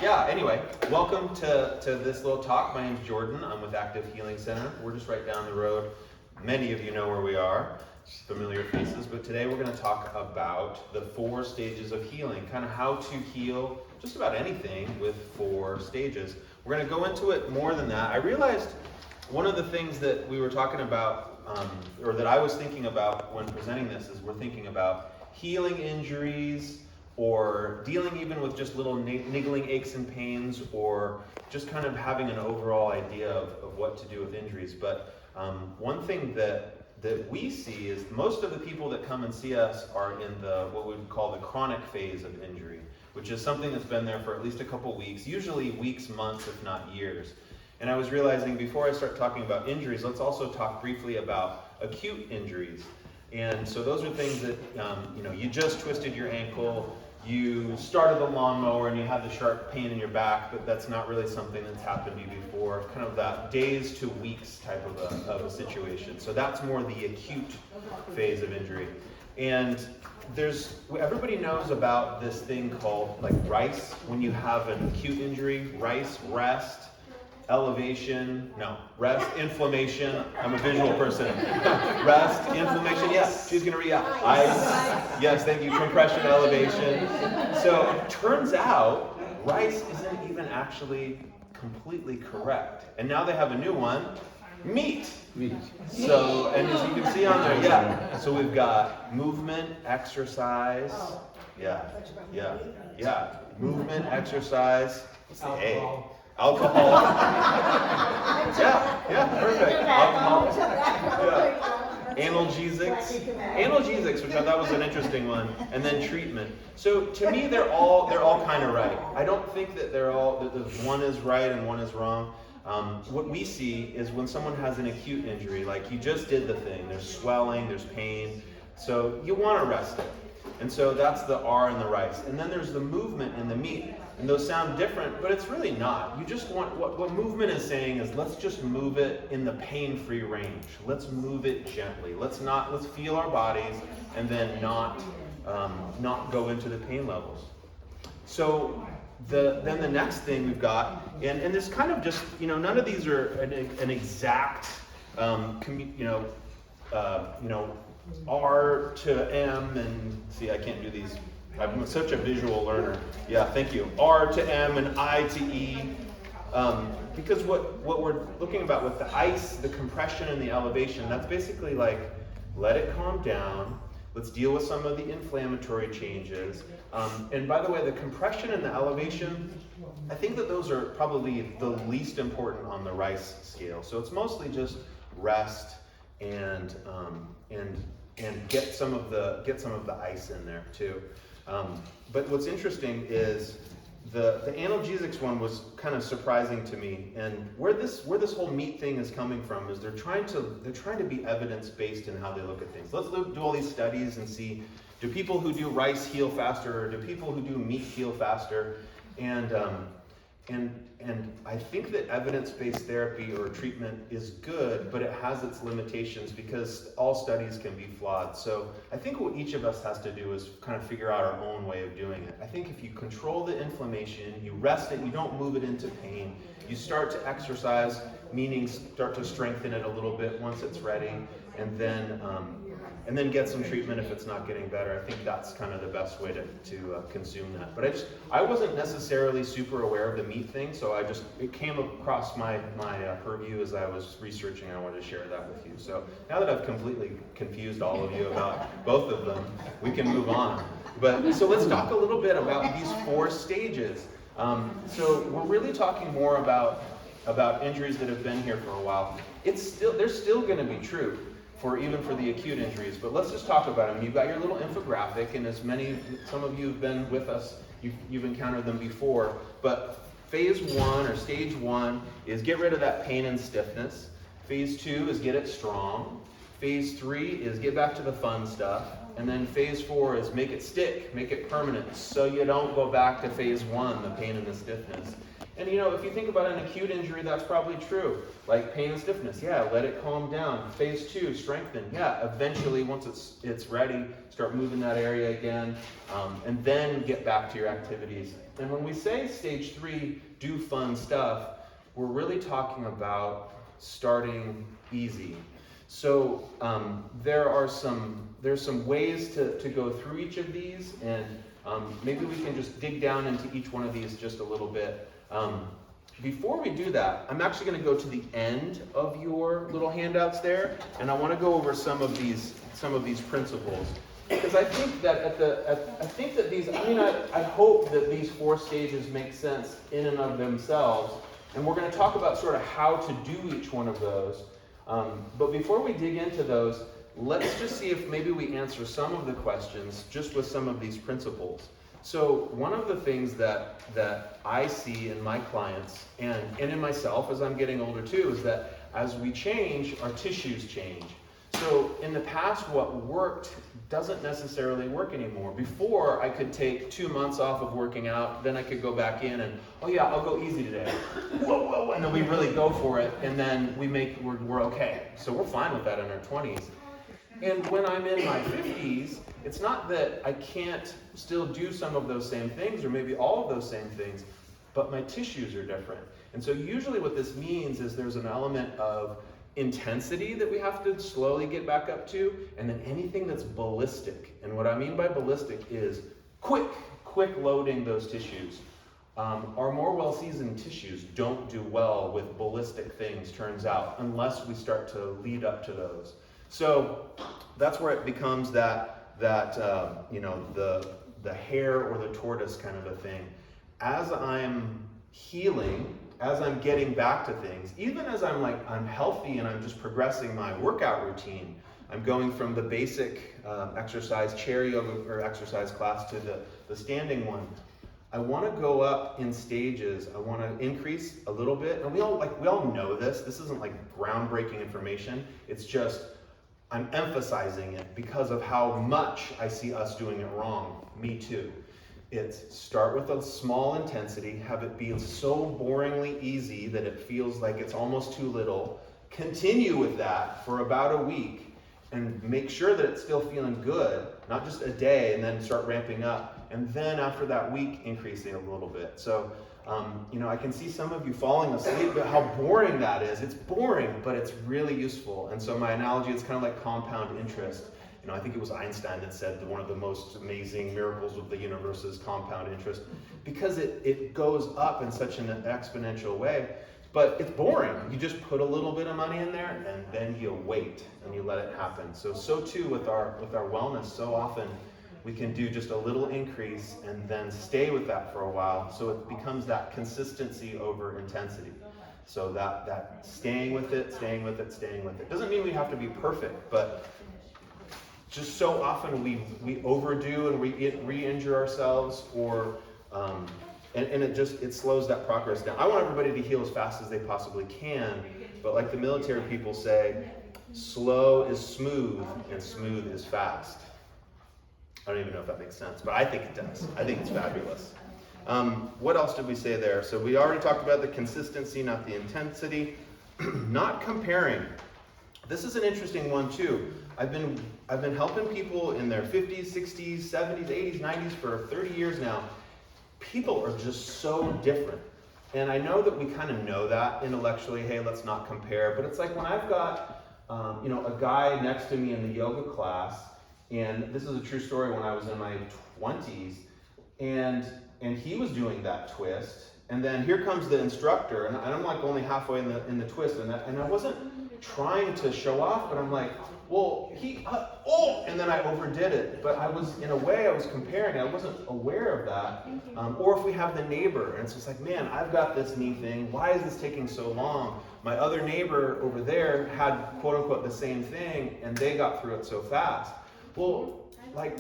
Anyway, welcome to this little talk. My name's Jordan. I'm with Active Healing Center. We're just right down the road. Many of you know where we are, familiar faces, but today we're going to talk about the 4 stages of healing, kind of how to heal just about anything with 4 stages. We're going to go into it more than that. I realized one of the things that we were talking about, or that I was thinking about when presenting this, is we're thinking about healing injuries, or dealing even with just little niggling aches and pains, or just kind of having an overall idea of what to do with injuries. But one thing that we see is most of the people that come and see us are in what we would call the chronic phase of injury, which is something that's been there for at least a couple weeks, usually weeks, months, if not years. And I was realizing before I start talking about injuries, let's also talk briefly about acute injuries. And so those are things that, you just twisted your ankle, you started the lawnmower and you had the sharp pain in your back, but that's not really something that's happened to you before, kind of that days to weeks type of a situation. So that's more the acute phase of injury. And everybody knows about this thing called like RICE, when you have an acute injury, RICE, rest, inflammation. I'm a visual person. Rest, inflammation, she's going to read out. Ice, yes, thank you, compression, elevation. So it turns out RICE isn't even actually completely correct. And now they have a new one, meat. So, and as you can see on there, so we've got movement, exercise, movement, exercise, what's the A? Alcohol. Perfect. Alcohol. Analgesics, which I thought was an interesting one, and then treatment. So to me, they're all kind of right. I don't think that that one is right and one is wrong. What we see is when someone has an acute injury, like you just did the thing, there's swelling, there's pain, so you want to rest it. And so that's the R and the RICE. And then there's the movement and the meat. And those sound different, but it's really not. You just want, what movement is saying is, let's just move it in the pain-free range. Let's move it gently. Let's feel our bodies and then not go into the pain levels. So then the next thing we've got, and this kind of just, none of these are an exact, R to M, and see, I can't do these. I'm such a visual learner. Thank you. R to M and I to E. Because what we're looking about with the ice, the compression and the elevation, that's basically like, let it calm down. Let's deal with some of the inflammatory changes. And by the way, the compression and the elevation, I think that those are probably the least important on the RICE scale. So it's mostly just rest and get some of the ice in there too. But what's interesting is the analgesics one was kind of surprising to me, and where this whole meat thing is coming from is they're trying to be evidence-based in how they look at things. Let's do all these studies and see, do people who do RICE heal faster, or do people who do meat heal faster? And I think that evidence-based therapy or treatment is good, but it has its limitations because all studies can be flawed. So I think what each of us has to do is kind of figure out our own way of doing it. I think if you control the inflammation, you rest it, you don't move it into pain, you start to exercise, meaning start to strengthen it a little bit once it's ready, and then get some treatment if it's not getting better. I think that's kind of the best way to consume that. But I wasn't necessarily super aware of the meat thing, so it came across my purview as I was researching, and I wanted to share that with you. So now that I've completely confused all of you about both of them, we can move on. So let's talk a little bit about these 4 stages. So we're really talking more about injuries that have been here for a while. They're still going to be true even for the acute injuries, but let's just talk about them. You've got your little infographic, and some of you have been with us, you've encountered them before, but phase 1 or stage 1 is get rid of that pain and stiffness. Phase 2 is get it strong. Phase 3 is get back to the fun stuff. And then phase 4 is make it stick, make it permanent, so you don't go back to phase 1, the pain and the stiffness. And if you think about an acute injury, that's probably true. Like pain and stiffness, yeah, let it calm down. Phase 2, strengthen, yeah, eventually once it's ready, start moving that area again, and then get back to your activities. And when we say stage 3, do fun stuff, we're really talking about starting easy. So there's some ways to go through each of these, and maybe we can just dig down into each one of these just a little bit. Before we do that, I'm actually going to go to the end of your little handouts there, and I want to go over some of these principles, because I think that I hope that these 4 stages make sense in and of themselves, and we're going to talk about sort of how to do each one of those. But before we dig into those, let's just see if maybe we answer some of the questions just with some of these principles. So one of the things that I see in my clients and in myself as I'm getting older too is that as we change, our tissues change. So in the past, what worked doesn't necessarily work anymore. Before, I could take 2 months off of working out, then I could go back in and, oh yeah, I'll go easy today. Whoa, and then we really go for it, and then we're okay. So we're fine with that in our 20s. And when I'm in my 50s, it's not that I can't still do some of those same things, or maybe all of those same things, but my tissues are different. And so usually what this means is there's an element of intensity that we have to slowly get back up to, and then anything that's ballistic. And what I mean by ballistic is quick loading those tissues. Our more well-seasoned tissues don't do well with ballistic things, turns out, unless we start to lead up to those. So that's where it becomes the hare or the tortoise kind of a thing. As I'm healing, as I'm getting back to things, even as I'm healthy and I'm just progressing my workout routine, I'm going from the basic exercise, chair yoga or exercise class to the standing one. I want to go up in stages. I want to increase a little bit, and we all know this. This isn't like groundbreaking information. It's just I'm emphasizing it because of how much I see us doing it wrong. Me too. It's start with a small intensity, have it be so boringly easy that it feels like it's almost too little. Continue with that for about a week and make sure that it's still feeling good, not just a day, and then start ramping up. And then after that week, increasing a little bit. So, I can see some of you falling asleep, but how boring that is. It's boring, but it's really useful. And so my analogy is kind of like compound interest. I think it was Einstein that said that one of the most amazing miracles of the universe is compound interest, because it goes up in such an exponential way, but it's boring. You just put a little bit of money in there, and then you wait and you let it happen. So too with our wellness. So often we can do just a little increase and then stay with that for a while, so it becomes that consistency over intensity. So that staying with it. Doesn't mean we have to be perfect, but just so often we overdo and re-injure ourselves, or and it slows that progress down. I want everybody to heal as fast as they possibly can, but like the military people say, slow is smooth and smooth is fast. I don't even know if that makes sense, but I think it does. I think it's fabulous. What else did we say there? So we already talked about the consistency, not the intensity. Not comparing. This is an interesting one too. I've been helping people in their 50s, 60s, 70s, 80s, 90s for 30 years now. People are just so different. And I know that we kind of know that intellectually, hey, let's not compare. But it's like when I've got a guy next to me in the yoga class, and this is a true story, when I was in my 20s, and he was doing that twist, and then here comes the instructor, and I'm like only halfway in the twist, and I wasn't trying to show off, but I'm like, well, and then I overdid it. But I was comparing. I wasn't aware of that. Or if we have the neighbor, and it's just like, man, I've got this knee thing. Why is this taking so long? My other neighbor over there had, quote unquote, the same thing, and they got through it so fast. Well,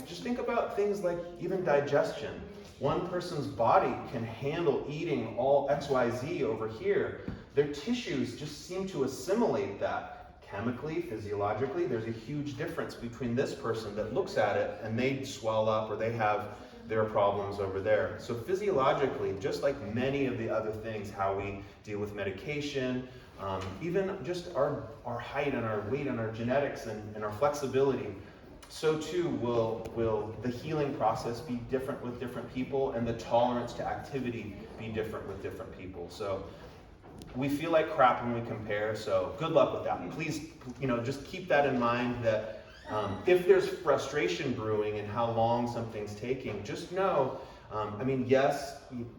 just think about things like even digestion. One person's body can handle eating all XYZ over here. Their tissues just seem to assimilate that. chemically, physiologically, there's a huge difference between this person that looks at it and they swell up or they have their problems over there. So physiologically, just like many of the other things, how we deal with medication, even just our height and our weight and our genetics and our flexibility, so too will the healing process be different with different people, and the tolerance to activity be different with different people. So we feel like crap when we compare, so good luck with that. Please, just keep that in mind, that if there's frustration brewing in how long something's taking, just know, yes,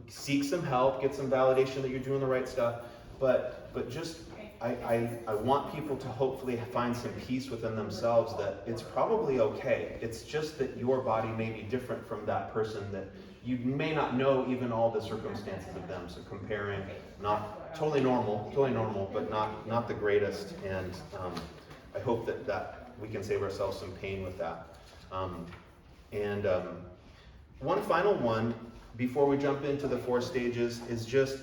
seek some help, get some validation that you're doing the right stuff, but just, I want people to hopefully find some peace within themselves that it's probably okay. It's just that your body may be different from that person, that you may not know even all the circumstances of them. So comparing, not totally normal, but not the greatest. And I hope that we can save ourselves some pain with that. One final one before we jump into the 4 stages is just,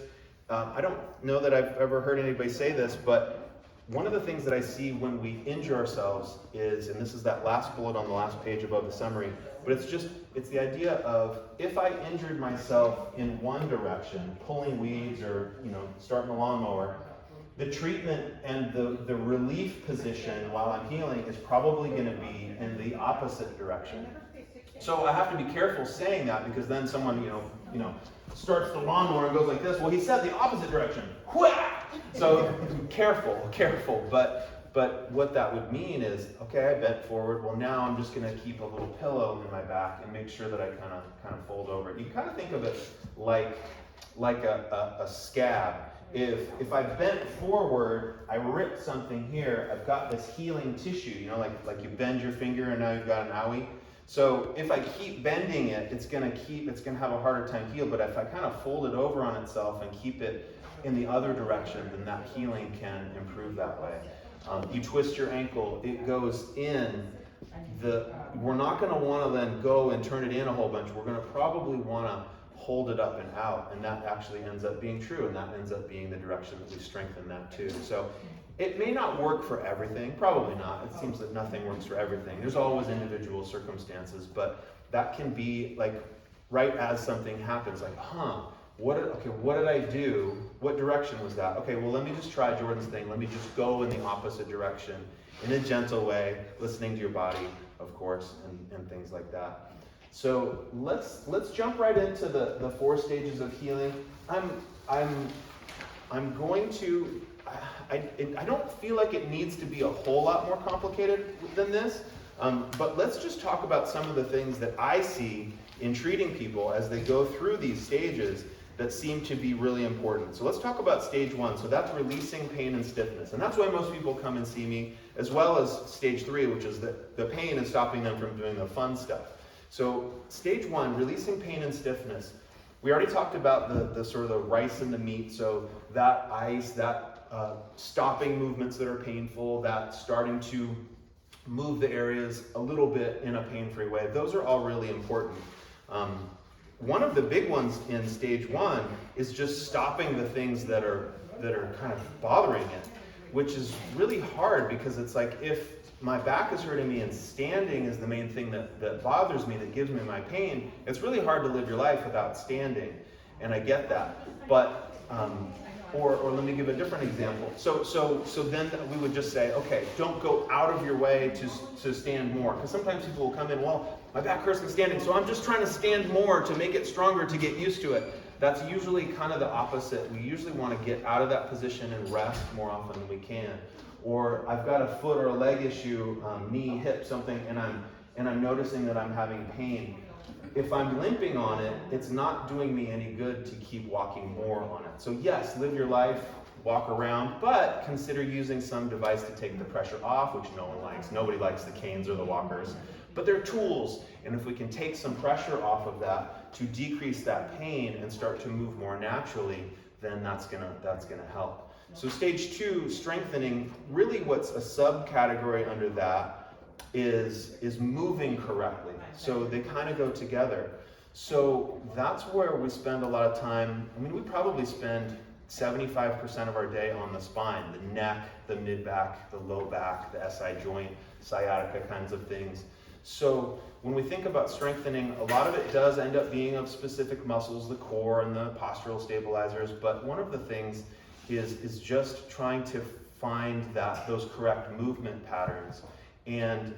I don't know that I've ever heard anybody say this, but one of the things that I see when we injure ourselves is, and this is that last bullet on the last page above the summary, but it's the idea of, if I injured myself in one direction, pulling weeds or starting a lawnmower, the treatment and the relief position while I'm healing is probably going to be in the opposite direction. So I have to be careful saying that, because then someone starts the lawnmower and goes like this. Well, he said the opposite direction. Whack! So careful. But what that would mean is, okay, I bent forward. Well, now I'm just going to keep a little pillow in my back and make sure that I kind of fold over. You kind of think of it like a scab. If I bent forward, I ripped something here, I've got this healing tissue, like you bend your finger and now you've got an owie. So if I keep bending it, it's gonna have a harder time heal. But if I kind of fold it over on itself and keep it in the other direction, then that healing can improve that way. You twist your ankle, it goes in. We're not gonna wanna then go and turn it in a whole bunch. We're gonna probably wanna hold it up and out, and that actually ends up being true, and that ends up being the direction that we strengthen that too. So it may not work for everything, probably not. It seems that nothing works for everything. There's always individual circumstances, but that can be like right as something happens, like, what did I do? What direction was that? Okay, well, let me just try Jordan's thing. Let me just go in the opposite direction in a gentle way, listening to your body, of course, and things like that. So let's jump right into the 4 stages of healing. I'm going to. I don't feel like it needs to be a whole lot more complicated than this, but let's just talk about some of the things that I see in treating people as they go through these stages that seem to be really important. So let's talk about stage 1. So that's releasing pain and stiffness. And that's why most people come and see me, as well as stage 3, which is the pain and stopping them from doing the fun stuff. So stage 1, releasing pain and stiffness. We already talked about the sort of the rice and the meat. So that ice, that stopping movements that are painful, that starting to move the areas a little bit in a pain-free way. Those are all really important. One of the big ones in stage 1 is just stopping the things that are kind of bothering it, which is really hard, because it's like, if my back is hurting me and standing is the main thing that bothers me, that gives me my pain, it's really hard to live your life without standing, and I get that. But or let me give a different example. So then we would just say, okay, don't go out of your way to stand more. Because sometimes people will come in, well, my back hurts from standing, so I'm just trying to stand more to make it stronger, to get used to it. That's usually kind of the opposite. We usually want to get out of that position and rest more often than we can. Or I've got a foot or a leg issue, knee, hip, something, and I'm noticing that I'm having pain. If I'm limping on it, it's not doing me any good to keep walking more on it. So yes, live your life, walk around, but consider using some device to take the pressure off, which no one likes. Nobody likes the canes or the walkers, but they're tools. And if we can take some pressure off of that to decrease that pain and start to move more naturally, then that's gonna help. So stage 2, strengthening, really what's a subcategory under that is moving correctly. So they kind of go together. So that's where we spend a lot of time. I mean, we probably spend 75% of our day on the spine, the neck, the mid-back, the low back, the SI joint, sciatica kinds of things. So when we think about strengthening, a lot of it does end up being of specific muscles, the core and the postural stabilizers, but one of the things is just trying to find those correct movement patterns. And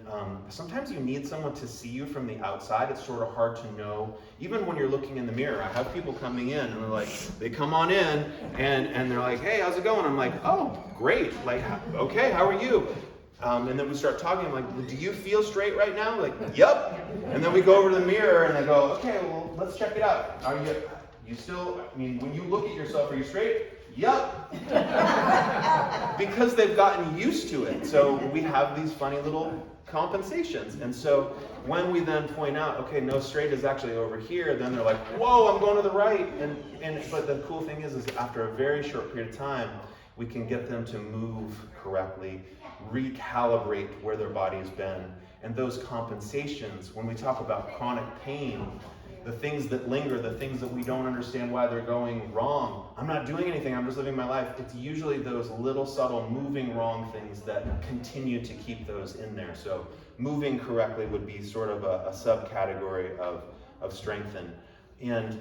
sometimes you need someone to see you from the outside. It's sort of hard to know. Even when you're looking in the mirror, I have people coming in and they're like, they come on in and they're like, hey, how's it going? I'm like, oh, great. Like, okay, how are you? And then we start talking. I'm like, well, do you feel straight right now? Like, yep. And then we go over to the mirror and I go, okay, well, let's check it out. Are you still, I mean, when you look at yourself, are you straight? Yep. Because they've gotten used to it. So we have these funny little compensations. And so when we then point out, okay, no, straight is actually over here, then they're like, whoa, I'm going to the right. But the cool thing is after a very short period of time, we can get them to move correctly, recalibrate where their body's been. And those compensations, when we talk about chronic pain, the things that linger, the things that we don't understand why they're going wrong. I'm not doing anything, I'm just living my life. It's usually those little subtle moving wrong things that continue to keep those in there. So moving correctly would be sort of a subcategory of strengthen. And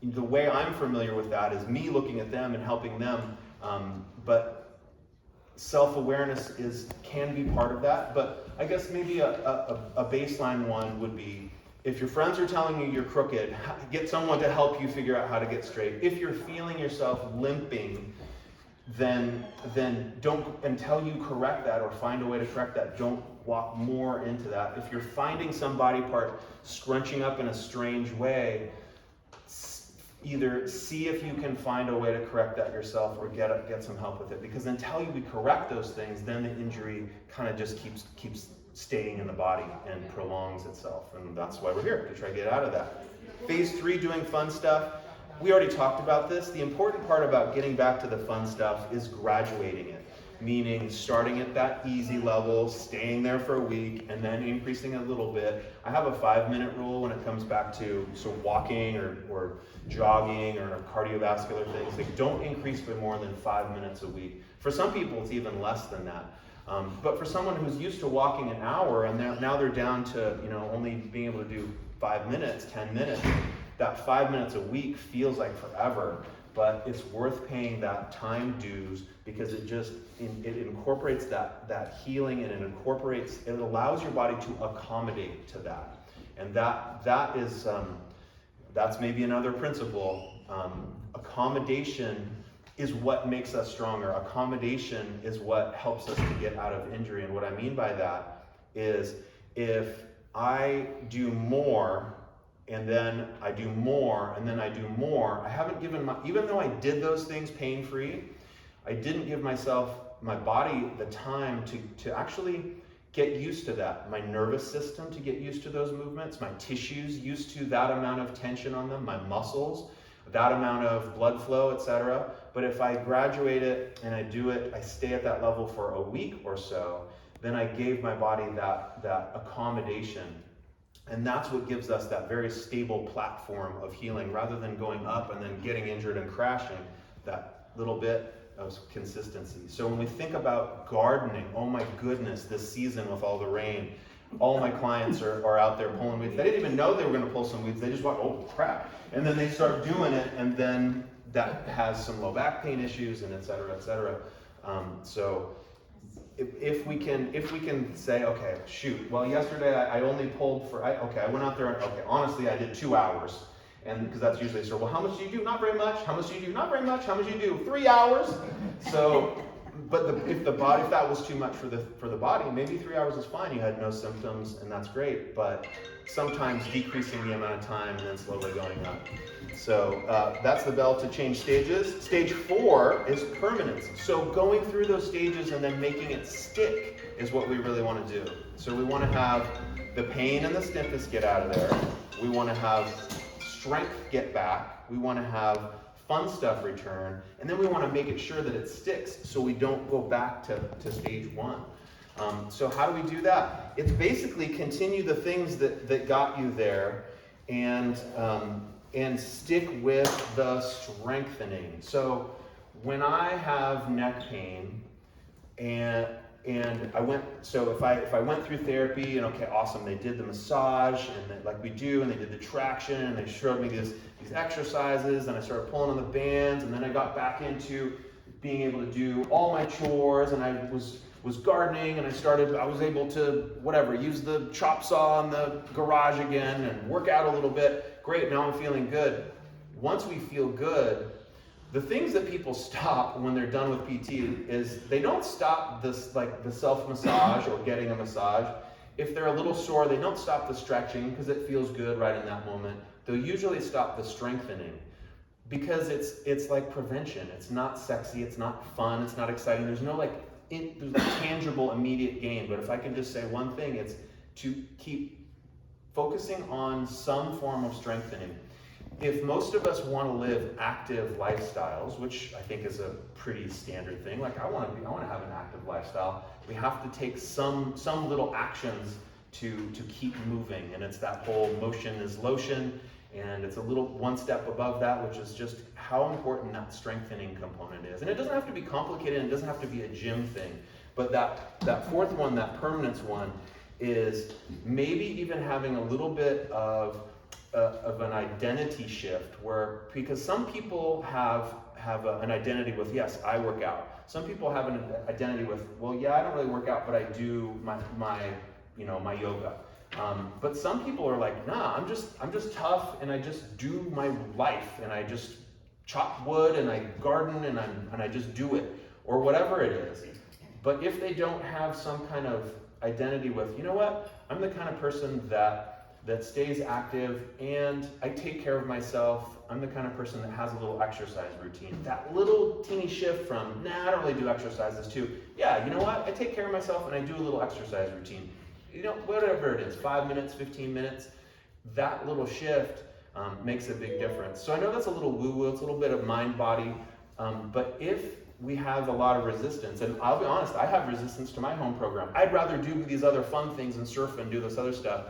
the way I'm familiar with that is me looking at them and helping them, but self-awareness can be part of that. But I guess maybe a baseline one would be, if your friends are telling you you're crooked, get someone to help you figure out how to get straight. If you're feeling yourself limping, then don't, until you correct that or find a way to correct that, don't walk more into that. If you're finding some body part scrunching up in a strange way, either see if you can find a way to correct that yourself or get some help with it. Because until we correct those things, then the injury kind of just keeps staying in the body and prolongs itself. And that's why we're here, to try to get out of that. Phase 3, doing fun stuff. We already talked about this. The important part about getting back to the fun stuff is graduating it. Meaning starting at that easy level, staying there for a week, and then increasing a little bit. I have a 5-minute rule when it comes back to walking or jogging or cardiovascular things. Like, don't increase by more than 5 minutes a week. For some people, it's even less than that. But for someone who's used to walking an hour and now they're down to only being able to do 5 minutes, 10 minutes, that 5 minutes a week feels like forever. But it's worth paying that time dues because it incorporates that healing, and it allows your body to accommodate to that. And that is that's maybe another principle. Accommodation is what makes us stronger. Accommodation is what helps us to get out of injury. And what I mean by that is, if I do more and then I do more, and then I do more, I haven't given even though I did those things pain-free, I didn't give my body the time to actually get used to that. My nervous system to get used to those movements, my tissues used to that amount of tension on them, my muscles, that amount of blood flow, etc. But if I graduate it and I do it, I stay at that level for a week or so, then I gave my body that accommodation. And that's what gives us that very stable platform of healing, rather than going up and then getting injured and crashing, that little bit of consistency. So when we think about gardening, oh my goodness, this season with all the rain, all my clients are out there pulling weeds. They didn't even know they were going to pull some weeds. They just went, oh crap. And then they start doing it, and then that has some low back pain issues, and et cetera, et cetera. So if we can say, okay, shoot, well, yesterday I only pulled I went out there and, okay, honestly, I did 2 hours. And because that's usually sort of, well, how much do you do? Not very much. How much do you do? Not very much. How much do you do? 3 hours. So, but if that was too much for the body, maybe 3 hours is fine. You had no symptoms, and that's great. But sometimes decreasing the amount of time and then slowly going up. So that's the bell to change stages. Stage 4 is permanence. So going through those stages and then making it stick is what we really want to do. So we want to have the pain and the stiffness get out of there. We want to have strength get back. We want to have fun stuff return. And then we want to make it sure that it sticks so we don't go back to stage 1. So how do we do that? It's basically continue the things that got you there, and and stick with the strengthening. So when I have neck pain, and I went, so if I went through therapy, and okay, awesome, they did the massage, and like we do, and they did the traction, and they showed me these exercises, and I started pulling on the bands, and then I got back into being able to do all my chores, and I was gardening, and I was able to, whatever, use the chop saw in the garage again, and work out a little bit. Great, now I'm feeling good. Once we feel good, the things that people stop when they're done with PT is they don't stop this, like the self-massage or getting a massage. If they're a little sore, they don't stop the stretching because it feels good right in that moment. They'll usually stop the strengthening because it's like prevention. It's not sexy, it's not fun, it's not exciting. There's no there's tangible immediate gain. But if I can just say one thing, it's to keep focusing on some form of strengthening. If most of us want to live active lifestyles, which I think is a pretty standard thing, like I want to have an active lifestyle, we have to take some little actions to keep moving, and it's that whole motion is lotion, and it's a little one step above that, which is just how important that strengthening component is. And it doesn't have to be complicated, and it doesn't have to be a gym thing, but that fourth one, that permanence one, is maybe even having a little bit of an identity shift, because some people have an identity with, yes, I work out. Some people have an identity with, well, yeah, I don't really work out, but I do my yoga. But some people are like, nah, I'm just tough, and I just do my life, and I just chop wood, and I garden, and I just do it, or whatever it is. But if they don't have some kind of identity with, you know what, I'm the kind of person that stays active, and I take care of myself. I'm the kind of person that has a little exercise routine. That little teeny shift from, nah, I don't really do exercises, to, yeah, you know what, I take care of myself and I do a little exercise routine. You know, whatever it is, 5 minutes, 15 minutes, that little shift makes a big difference. So I know that's a little woo-woo, it's a little bit of mind-body, but if we have a lot of resistance, and I'll be honest, I have resistance to my home program. I'd rather do these other fun things and surf and do this other stuff.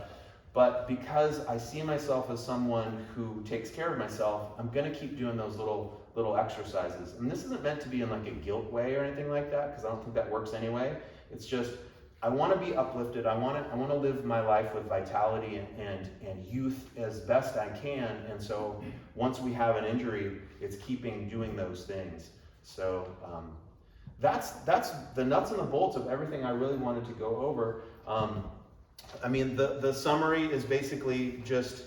But because I see myself as someone who takes care of myself, I'm going to keep doing those little exercises. And this isn't meant to be in like a guilt way or anything like that, because I don't think that works anyway. It's just, I want to be uplifted. I want to live my life with vitality and youth as best I can. And so once we have an injury, it's keeping doing those things. So that's the nuts and the bolts of everything I really wanted to go over. I mean, the summary is basically just,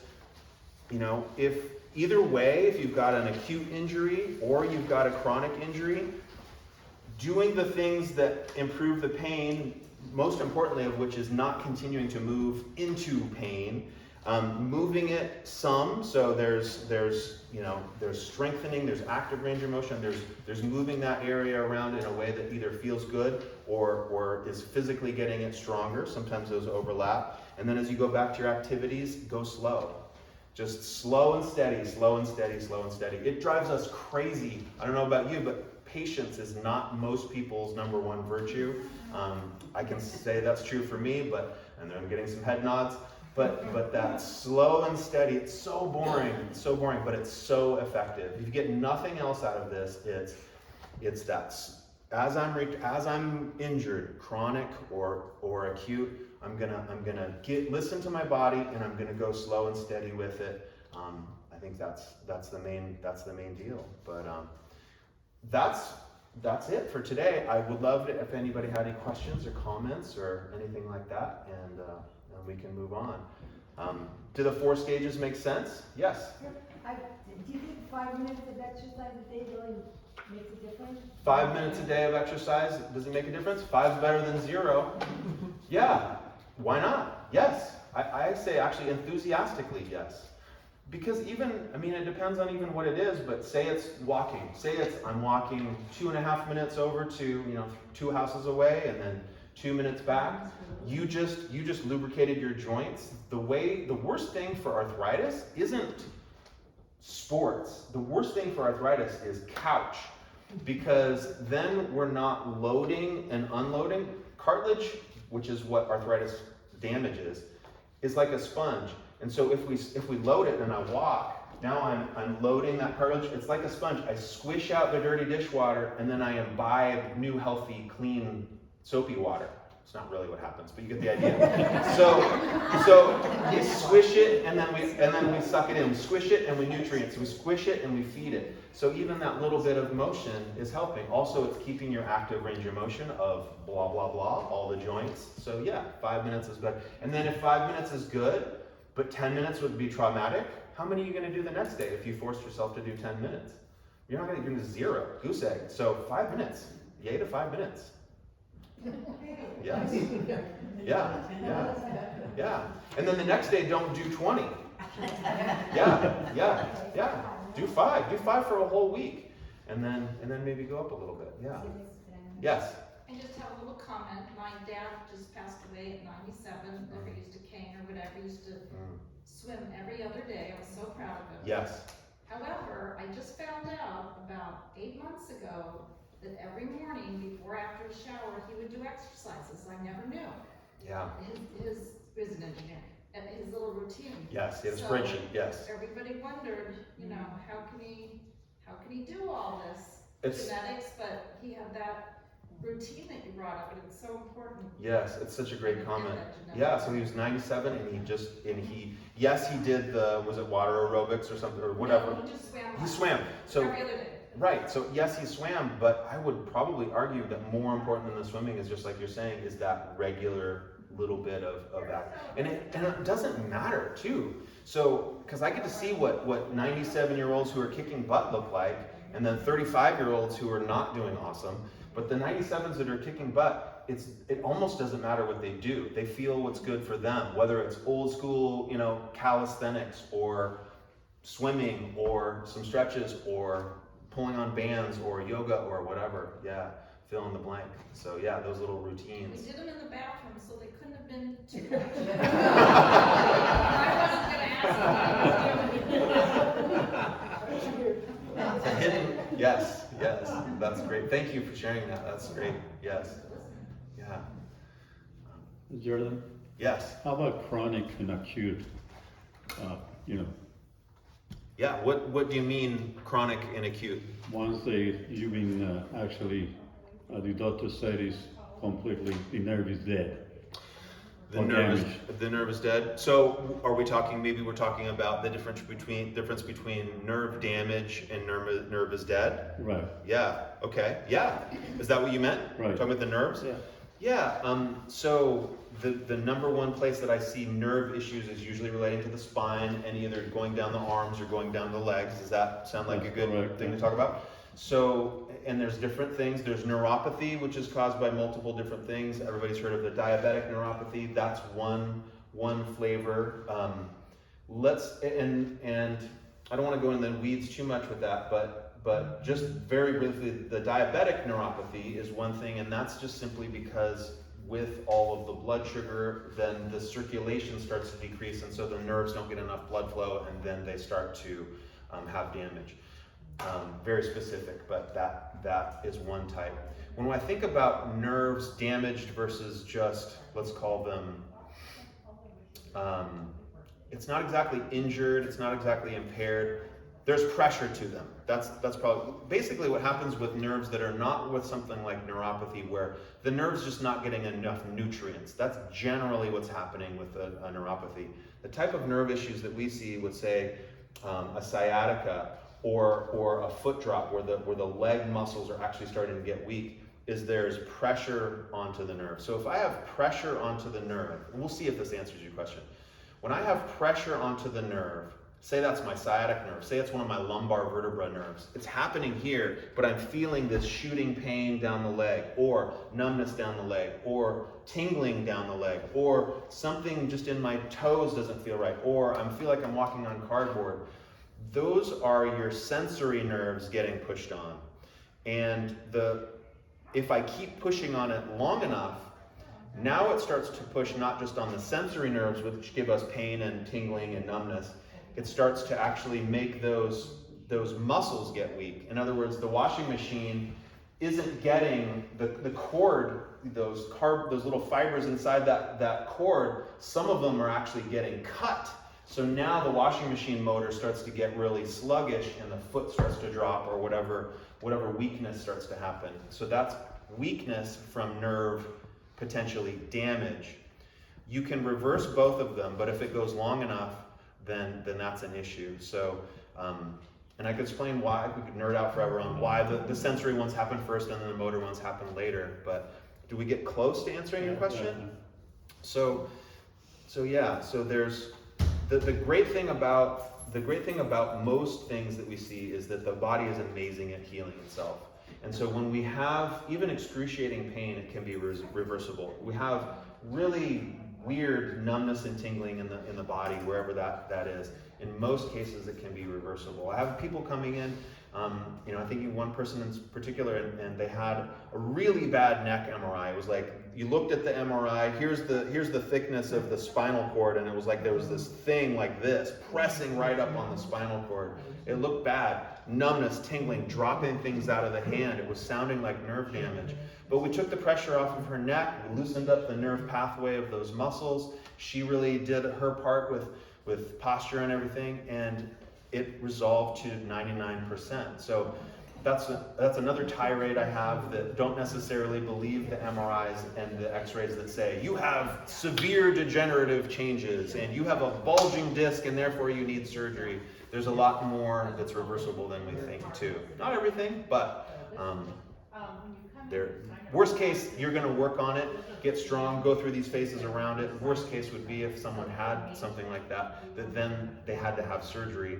if either way, if you've got an acute injury or you've got a chronic injury, doing the things that improve the pain, most importantly of which is not continuing to move into pain, moving it some, so there's strengthening, there's active range of motion, there's moving that area around in a way that either feels good or is physically getting it stronger. Sometimes those overlap. And then as you go back to your activities, go slow. Just slow and steady, slow and steady, slow and steady. It drives us crazy. I don't know about you, but patience is not most people's number one virtue. I can say that's true for me, and I'm getting some head nods. But that slow and steady, it's so boring, but it's so effective. If you get nothing else out of this, it's that as I'm injured, chronic or acute, I'm gonna listen to my body, and I'm gonna go slow and steady with it. I think that's the main deal. But that's it for today. I would love it if anybody had any questions or comments or anything like that, and we can move on. Do the 4 stages make sense? Yes? Do you think 5 minutes of exercise a day really makes a difference? 5 minutes a day of exercise, does it make a difference? 5's better than 0. Yeah, why not? Yes. I say actually enthusiastically yes. Because it depends on even what it is, but say it's walking. I'm walking 2.5 minutes over to, 2 houses away, and then 2 minutes back. You just lubricated your joints. The worst thing for arthritis isn't sports. The worst thing for arthritis is couch, because then we're not loading and unloading. Cartilage, which is what arthritis damages, is like a sponge. And so if we load it and I walk, Now I'm loading that cartilage. It's like a sponge. I squish out the dirty dishwater, and then I imbibe new, healthy, clean, soapy water. It's not really what happens, but you get the idea. So you squish it, and then we suck it in. We squish it, and we nutrients. We squish it, and we feed it. So even that little bit of motion is helping. Also, it's keeping your active range of motion of blah, blah, blah, all the joints. So yeah, 5 minutes is better. And then if 5 minutes is good, but 10 minutes would be traumatic, how many are you going to do the next day if you forced yourself to do 10 minutes? You're not going to do 0, goose egg. So 5 minutes, yay to 5 minutes. Yes. Yeah. And then the next day, don't do 20. Yeah. Do 5 for a whole week. And then maybe go up a little bit. Yeah. Yes. I just have a little comment. My dad just passed away at 97. Never used a cane or whatever. Used to swim every other day. I was so proud of him. Yes. However, I just found out about 8 months ago that every morning before after the shower he would do exercises. I never knew. Yeah. He was an engineer. And his little routine. Yes, he had a spreadsheet. Yes. Everybody wondered, how can he do all this It's genetics? But he had that routine that you brought up, and it's so important. Yes, it's such a great comment. Yeah, so he was 97, and he did was it water aerobics or something or whatever? No, he just swam. He swam. So every other day. right. So yes, he swam, but I would probably argue that more important than the swimming is just like you're saying, is that regular little bit of that, and it doesn't matter too. So because I get to see what 97-year-olds who are kicking butt look like, and then 35-year-olds who are not doing awesome. But the 97s that are kicking butt, it almost doesn't matter what they do. They feel what's good for them, whether it's old school, calisthenics or swimming or some stretches or pulling on bands or yoga or whatever. Yeah, fill in the blank. So yeah, those little routines. We did them in the bathroom, so they couldn't have been too much. I wasn't going to ask you. Hidden. Yes, that's great. Thank you for sharing that. That's great. Yes. Yeah. Jordan? Yes. How about chronic and acute? Yeah. What do you mean chronic and acute? Once you've been the doctor said is completely, the nerve is dead. The nerve is dead. So are we talking? Maybe we're talking about the difference between nerve damage and nerve is dead. Right. Yeah. Okay. Yeah. Is that what you meant? Right. Talking about the nerves. Yeah. Yeah. So the number one place that I see nerve issues is usually relating to the spine and either going down the arms or going down the legs. Does that sound like a good thing to talk about? So, and there's different things. There's neuropathy, which is caused by multiple different things. Everybody's heard of the diabetic neuropathy. That's one flavor. And I don't want to go into the weeds too much with that, but just very briefly, the diabetic neuropathy is one thing, and that's just simply because with all of the blood sugar, then the circulation starts to decrease, and so the nerves don't get enough blood flow, and then they start to have damage. Very specific, but that is one type. When I think about nerves damaged versus just, let's call them, it's not exactly injured, it's not exactly impaired. There's pressure to them. That's probably basically what happens with nerves that are not with something like neuropathy, where the nerve's just not getting enough nutrients. That's generally what's happening with a neuropathy. The type of nerve issues that we see would say a sciatica or a foot drop where the leg muscles are actually starting to get weak, is there's pressure onto the nerve. So if I have pressure onto the nerve, and we'll see if this answers your question. When I have pressure onto the nerve, say that's my sciatic nerve, say it's one of my lumbar vertebra nerves. It's happening here, but I'm feeling this shooting pain down the leg, or numbness down the leg, or tingling down the leg, or something just in my toes doesn't feel right, or I feel like I'm walking on cardboard. Those are your sensory nerves getting pushed on. And if I keep pushing on it long enough, now it starts to push not just on the sensory nerves, which give us pain and tingling and numbness. It starts to actually make those muscles get weak. In other words, the washing machine isn't getting the cord, those little fibers inside that cord, some of them are actually getting cut. So now the washing machine motor starts to get really sluggish and the foot starts to drop or whatever weakness starts to happen. So that's weakness from nerve potentially damage. You can reverse both of them, but if it goes long enough, then that's an issue. So, and I could explain why, we could nerd out forever on why the sensory ones happen first and then the motor ones happen later, but do we get close to answering your question? So there's the great thing about most things that we see is that the body is amazing at healing itself. And so when we have even excruciating pain, it can be reversible. We have really weird numbness and tingling in the body, wherever that is. In most cases, it can be reversible. I have people coming in, I think one person in particular, and they had a really bad neck MRI. It was like, you looked at the MRI, here's the thickness of the spinal cord, and it was like there was this thing like this, pressing right up on the spinal cord. It looked bad. Numbness, tingling, dropping things out of the hand. It was sounding like nerve damage. But we took the pressure off of her neck, we loosened up the nerve pathway of those muscles. She really did her part with posture and everything, and it resolved to 99%. So that's another tirade I have that don't necessarily believe the MRIs and the x-rays that say you have severe degenerative changes and you have a bulging disc and therefore you need surgery. There's a lot more that's reversible than we think too. Not everything, but worst case, you're going to work on it, get strong, go through these phases around it. Worst case would be if someone had something like that then they had to have surgery.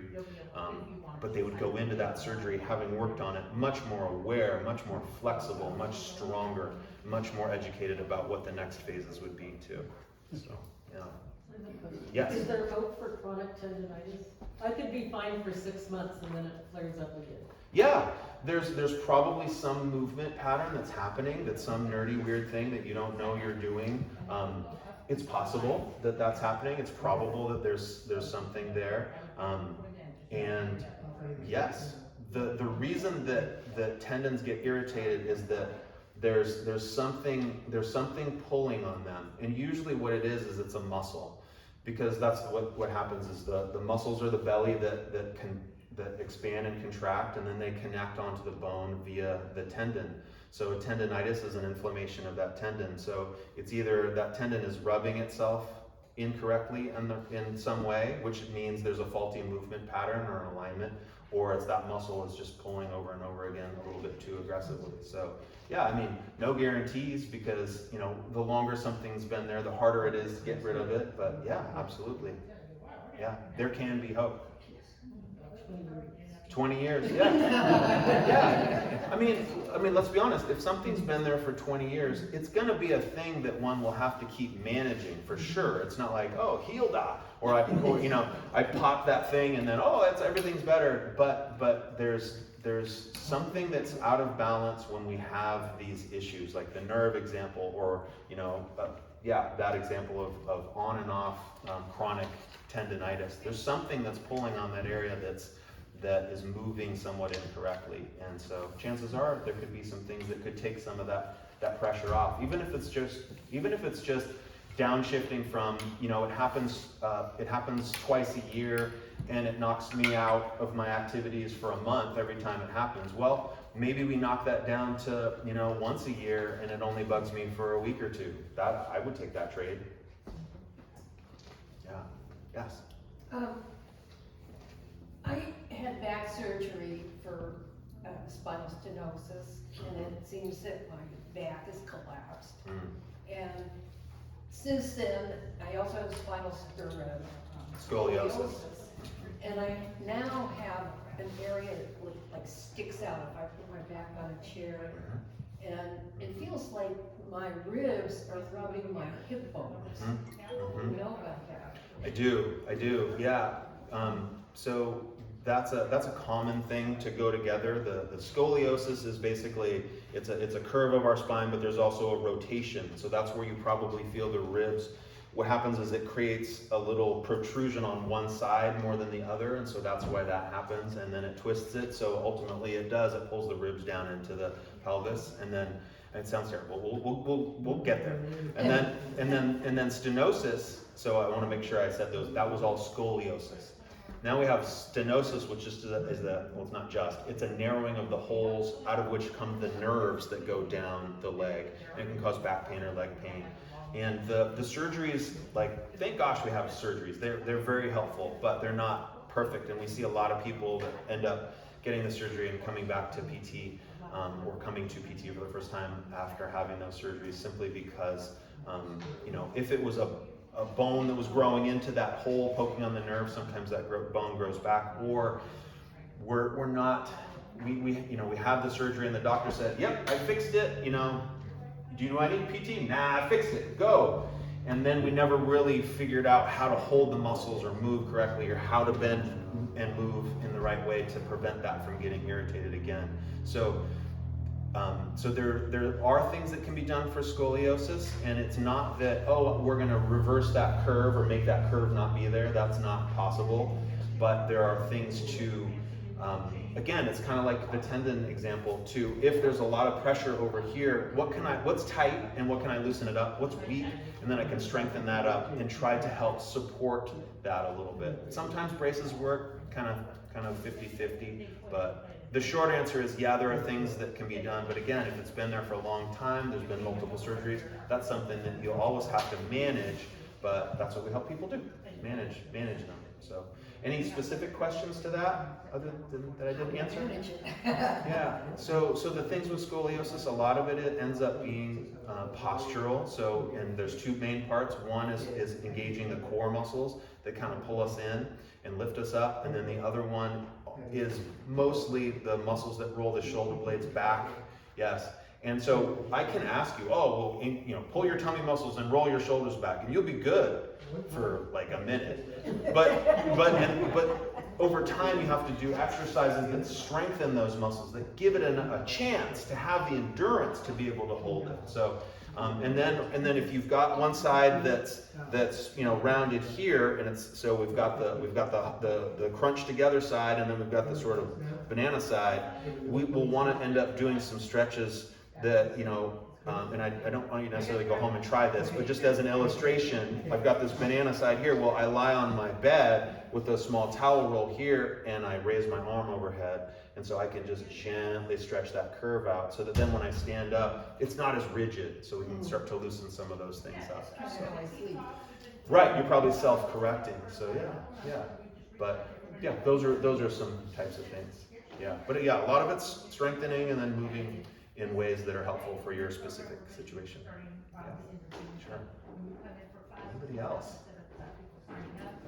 But they would go into that surgery having worked on it much more aware, much more flexible, much stronger, much more educated about what the next phases would be too. So, yeah. Yes? Is there hope for chronic tendonitis? I could be fine for 6 months and then it flares up again. Yeah, there's probably some movement pattern that's happening, that's some nerdy weird thing that you don't know you're doing. It's possible that that's happening. It's probable that there's something there. And yes, the reason that tendons get irritated is that there's something pulling on them, and usually what it is it's a muscle, because that's what happens is the muscles are the belly that expand and contract, and then they connect onto the bone via the tendon. So a tendonitis is an inflammation of that tendon. So it's either that tendon is rubbing itself incorrectly in some way, which means there's a faulty movement pattern or an alignment, or it's that muscle is just pulling over and over again a little bit too aggressively. So yeah, I mean, no guarantees, because the longer something's been there, the harder it is to get rid of it. But yeah, absolutely. Yeah, there can be hope. 20 years, yeah. Yeah. I mean, let's be honest, if something's been there for 20 years, it's gonna be a thing that one will have to keep managing for sure. It's not like, oh, healed or I pop that thing and then, everything's better. But there's something that's out of balance when we have these issues, like the nerve example, or that example of on and off chronic tendonitis. There's something that's pulling on that area that is moving somewhat incorrectly, and so chances are there could be some things that could take some of that pressure off, even if it's just downshifting from it happens twice a year and it knocks me out of my activities for a month every time it happens. Well, maybe we knock that down to once a year and it only bugs me for a week or two. That I would take that trade. Yeah. Yes. I had back surgery for spinal stenosis, and it seems that my back is collapsed. And since then, I also have scoliosis. And I now have an area that like sticks out if I put my back on a chair, and it feels like my ribs are rubbing my hip bones. You know about that? I do, yeah. So that's a common thing to go together. The scoliosis is basically, it's a curve of our spine, but there's also a rotation. So that's where you probably feel the ribs. What happens is it creates a little protrusion on one side more than the other, and so that's why that happens, and then it twists it. So ultimately it pulls the ribs down into the pelvis, and then it sounds terrible. We'll get there. And then stenosis So I want to make sure I said those. That was all scoliosis. Now we have stenosis, which is well, it's not just, it's a narrowing of the holes out of which come the nerves that go down the leg, and it can cause back pain or leg pain. And the surgeries, like, thank gosh we have surgeries. They're very helpful, but they're not perfect. And we see a lot of people that end up getting the surgery and coming back to PT, or coming to PT for the first time after having those surgeries, simply because, you know, if it was a bone that was growing into that hole, poking on the nerve, sometimes that bone grows back, or we're not, we have the surgery and the doctor said, yep, I fixed it, you know, do I need PT? Nah, I fixed it, go. And then we never really figured out how to hold the muscles or move correctly, or how to bend and move in the right way to prevent that from getting irritated again. So there are things that can be done for scoliosis, and it's not that, oh, we're going to reverse that curve or make that curve not be there. That's not possible. But there are things to, again, it's kind of like the tendon example too. If there's a lot of pressure over here, what's tight and what can I loosen it up? What's weak? And then I can strengthen that up and try to help support that a little bit. Sometimes braces work kind of 50-50, but the short answer is, yeah, there are things that can be done, but again, if it's been there for a long time, there's been multiple surgeries, that's something that you'll always have to manage, but that's what we help people do, manage them. So, any specific questions to that, other than that I didn't answer? Yeah, so the things with scoliosis, a lot of it ends up being postural, and there's two main parts. One is engaging the core muscles that kind of pull us in and lift us up, and then the other one is mostly the muscles that roll the shoulder blades back. Yes. And so I can ask you, oh, well, pull your tummy muscles and roll your shoulders back, and you'll be good for like a minute. But over time, you have to do exercises that strengthen those muscles, that give it a chance to have the endurance to be able to hold it. So, and then if you've got one side that's rounded here, and we've got the crunch together side, and then we've got the sort of banana side. We will want to end up doing some stretches that and I don't want you to necessarily go home and try this, but just as an illustration, I've got this banana side here. Well, I lie on my bed with a small towel roll here, and I raise my arm overhead, and so I can just gently stretch that curve out, so that then when I stand up, it's not as rigid, so we can start to loosen some of those things up. So. Right, you're probably self-correcting, so yeah. But yeah, those are some types of things. Yeah, but yeah, a lot of it's strengthening and then moving in ways that are helpful for your specific situation. Yeah, sure. Anybody else?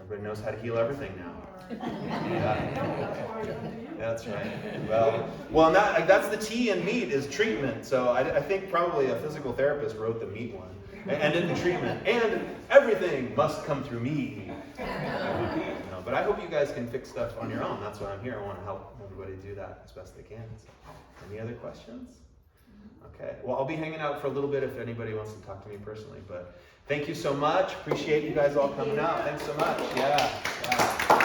Everybody knows how to heal everything now. Yeah. That's right. Well, and that's the T in meat is treatment. So I think probably a physical therapist wrote the meat one, and in the treatment, and everything must come through me. But I hope you guys can fix stuff on your own. That's why I'm here. I want to help everybody do that as best they can. So, any other questions? Okay. Well, I'll be hanging out for a little bit if anybody wants to talk to me personally. But thank you so much. Appreciate you guys all coming out. Thanks so much. Yeah.